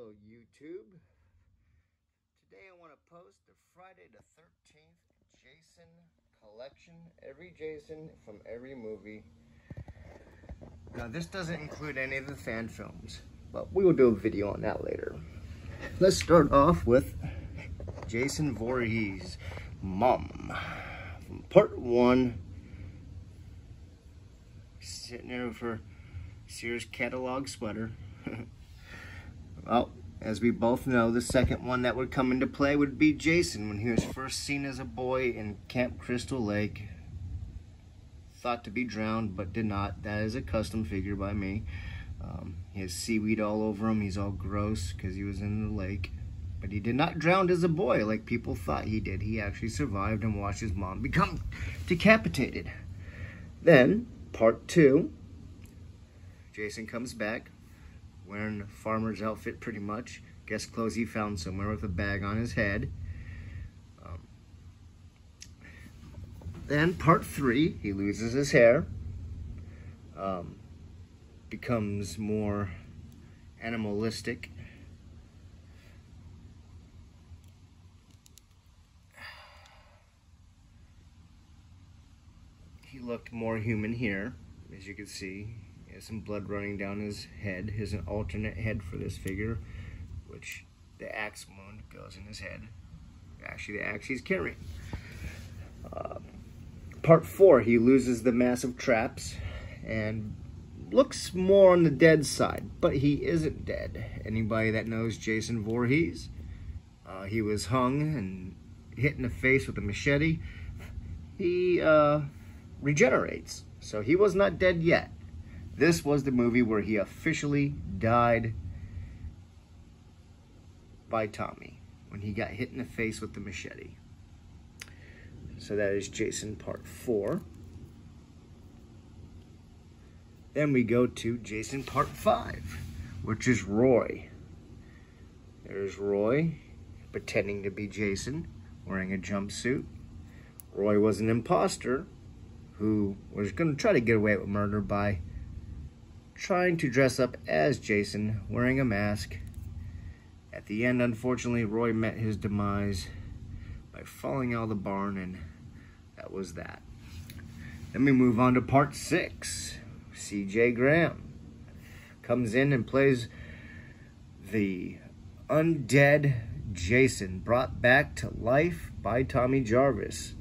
Hello YouTube. Today I want to post the Friday the 13th Jason collection. Every Jason from every movie. Now this doesn't include any of the fan films, but we will do a video on that later. Let's start off with Jason Voorhees Mom from part 1. Sitting there with her Sears catalog sweater. Well, as we both know, the second one that would come into play would be Jason when he was first seen as a boy in Camp Crystal Lake. Thought to be drowned, but did not. That is a custom figure by me. He has seaweed all over him. He's all gross because he was in the lake. But he did not drown as a boy like people thought he did. He actually survived and watched his mom become decapitated. Then, part 2, Jason comes back. Wearing a farmer's outfit pretty much. Guess clothes he found somewhere with a bag on his head. Then part 3, he loses his hair. Becomes more animalistic. He looked more human here, as you can see. He has some blood running down his head. Here's an alternate head for this figure, which the axe wound goes in his head. Actually, the axe he's carrying. Part 4, he loses the massive traps and looks more on the dead side, but he isn't dead. Anybody that knows Jason Voorhees, he was hung and hit in the face with a machete. He regenerates, so he was not dead yet. This was the movie where he officially died by Tommy, when he got hit in the face with the machete. So that is Jason part 4. Then we go to Jason part 5, which is Roy. There's Roy, pretending to be Jason, wearing a jumpsuit. Roy was an imposter who was going to try to get away with murder by trying to dress up as Jason, wearing a mask. At the end, unfortunately, Roy met his demise by falling out of the barn, and that was that. Then we move on to part 6. C.J. Graham comes in and plays the undead Jason, brought back to life by Tommy Jarvis.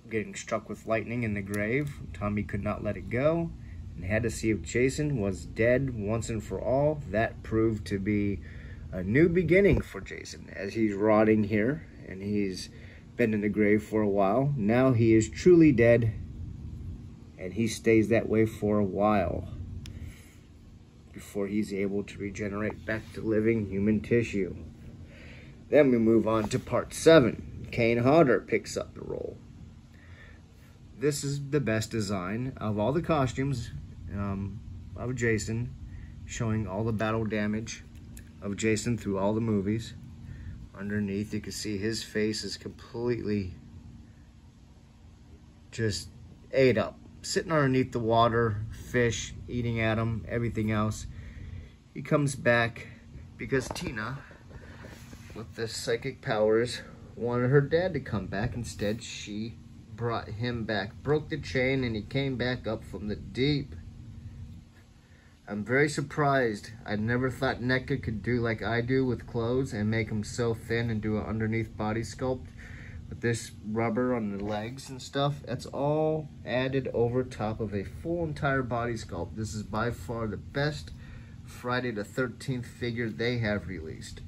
Getting struck with lightning in the grave, Tommy could not let it go and had to see if Jason was dead once and for all. That proved to be a new beginning for Jason, as he's rotting here and he's been in the grave for a while. Now he is truly dead, and he stays that way for a while before he's able to regenerate back to living human tissue. Then we move on to part 7. Kane Hodder picks up the role. This is the best design of all the costumes of Jason, showing all the battle damage of Jason through all the movies. Underneath, you can see his face is completely just ate up. Sitting underneath the water, fish eating at him, everything else. He comes back because Tina, with the psychic powers, wanted her dad to come back. Instead, she brought him back, broke the chain, and he came back up from the deep. I'm very surprised. I never thought NECA could do like I do with clothes and make them so thin and do an underneath body sculpt. With this rubber on the legs and stuff, that's all added over top of a full entire body sculpt. This is by far the best Friday the 13th figure they have released.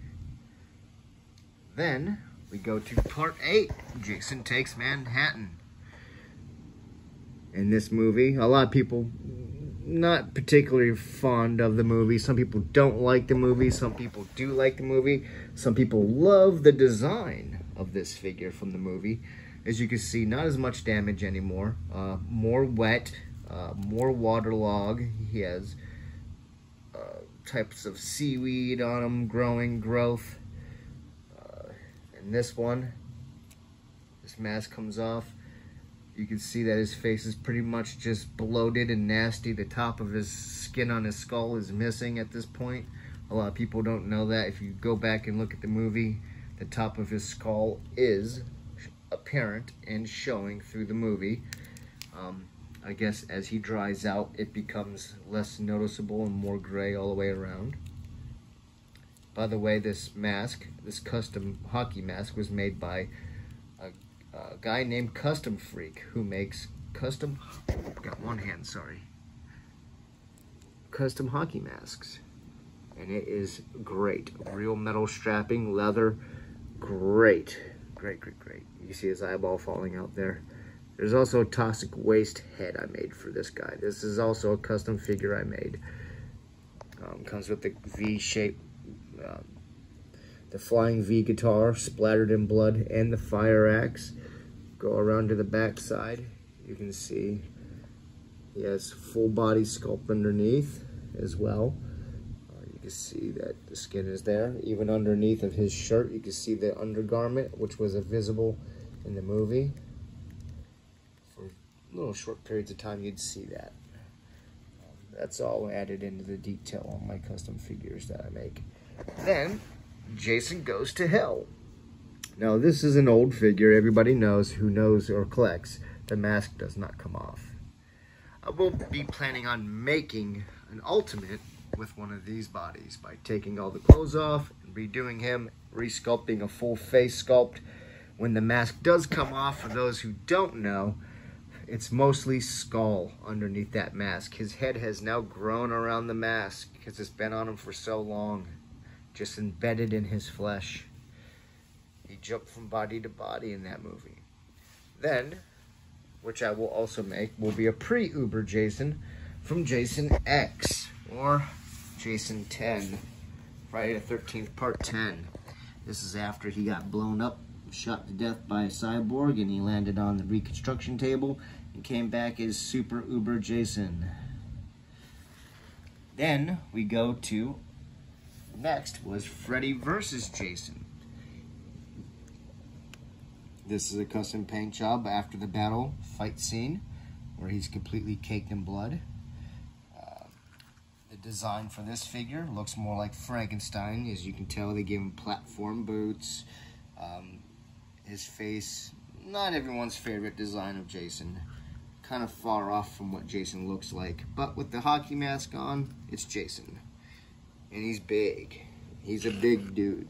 Then we go to part 8. Jason Takes Manhattan. In this movie, a lot of people not particularly fond of the movie. Some people don't like the movie. Some people do like the movie. Some people love the design of this figure from the movie. As you can see, not as much damage anymore. More wet, more waterlog. He has types of seaweed on him, growth. And this one, this mask comes off. You can see that his face is pretty much just bloated and nasty. The top of his skin on his skull is missing at this point. A lot of people don't know that. If you go back and look at the movie, the top of his skull is apparent and showing through the movie. I guess as he dries out, it becomes less noticeable and more gray all the way around. By the way, this mask, this custom hockey mask, was made by a guy named Custom Freak, who makes custom hockey masks. And it is great. Real metal strapping, leather, great. Great. You can see his eyeball falling out there. There's also a toxic waste head I made for this guy. This is also a custom figure I made. Comes with the V-shape, the flying V guitar splattered in blood, and the fire axe. Go around to the back side. You can see he has full body sculpt underneath as well. You can see that the skin is there. Even underneath of his shirt, you can see the undergarment, which was visible in the movie. For little short periods of time, you'd see that. That's all added into the detail on my custom figures that I make. Then, Jason Goes to Hell. Now, this is an old figure. Everybody knows, who knows or collects, the mask does not come off. I will be planning on making an ultimate with one of these bodies by taking all the clothes off and redoing him, resculpting a full face sculpt. When the mask does come off, for those who don't know, it's mostly skull underneath that mask. His head has now grown around the mask because it's been on him for so long, just embedded in his flesh. He jumped from body to body in that movie. Then, which I will also make, will be a pre-Uber Jason from Jason X, or Jason 10, Friday the 13th, Part 10. This is after he got blown up, shot to death by a cyborg, and he landed on the reconstruction table and came back as Super Uber Jason. Then we go to, next was Freddy versus Jason. This is a custom paint job after the battle fight scene where he's completely caked in blood. The design for this figure looks more like Frankenstein. As you can tell, they gave him platform boots. His face, not everyone's favorite design of Jason. Kind of far off from what Jason looks like. But with the hockey mask on, it's Jason. And he's big. He's a big dude.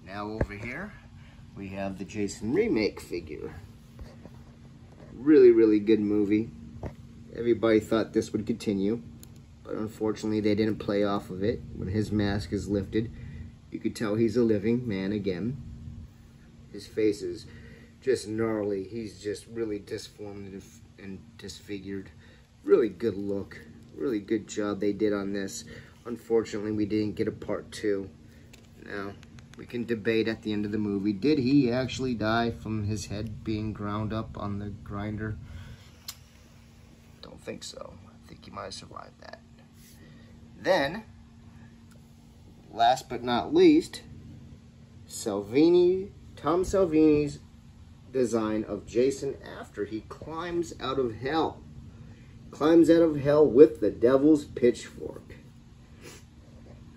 Now over here, we have the Jason Remake figure. Really good movie. Everybody thought this would continue, but unfortunately they didn't play off of it. When his mask is lifted, you could tell he's a living man again. His face is just gnarly. He's just really disformed and disfigured. Really good look. Really good job they did on this. Unfortunately, we didn't get a part 2. Now, we can debate at the end of the movie, did he actually die from his head being ground up on the grinder? Don't think so. I think he might have survived that. Then, last but not least, Tom Salvini's design of Jason after he climbs out of hell. Climbs out of hell with the devil's pitchfork.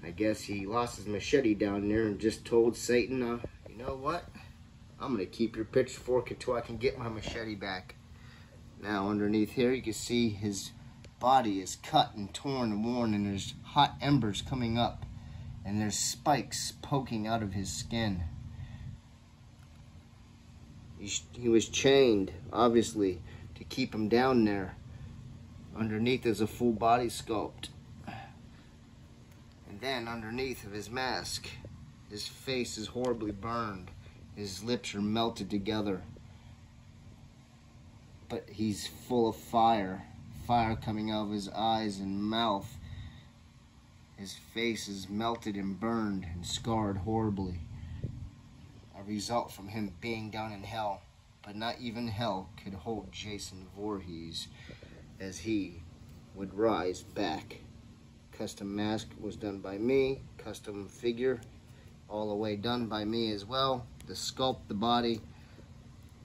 I guess he lost his machete down there and just told Satan, you know what? I'm going to keep your pitchfork until I can get my machete back. Now underneath here you can see his body is cut and torn and worn, and there's hot embers coming up, and there's spikes poking out of his skin. He was chained, obviously, to keep him down there. Underneath is a full body sculpt. And then underneath of his mask, his face is horribly burned. His lips are melted together. But he's full of fire. Fire coming out of his eyes and mouth. His face is melted and burned and scarred horribly. A result from him being down in hell. But not even hell could hold Jason Voorhees, as he would rise back. Custom mask was done by me. Custom figure all the way done by me as well. The sculpt, the body,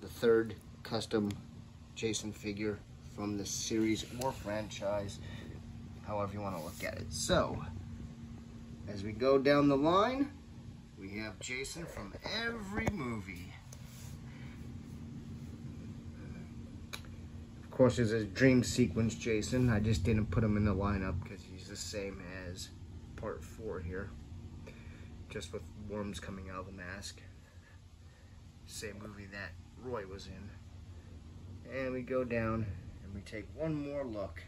the third custom Jason figure from the series or franchise, however you want to look at it. So, As we go down the line, we have Jason from every movie. Of course, there's a dream sequence Jason. I just didn't put him in the lineup because he's the same as part 4 here. Just with worms coming out of the mask. Same movie that Roy was in. And we go down and we take one more look.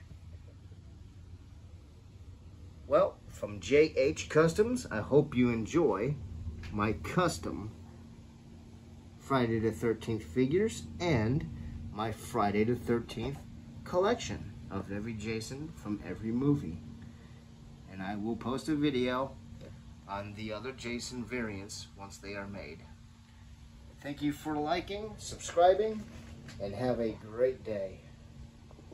Well, from JH Customs, I hope you enjoy my custom Friday the 13th figures and my Friday the 13th collection of every Jason from every movie. And I will post a video on the other Jason variants once they are made. Thank you for liking, subscribing, and have a great day.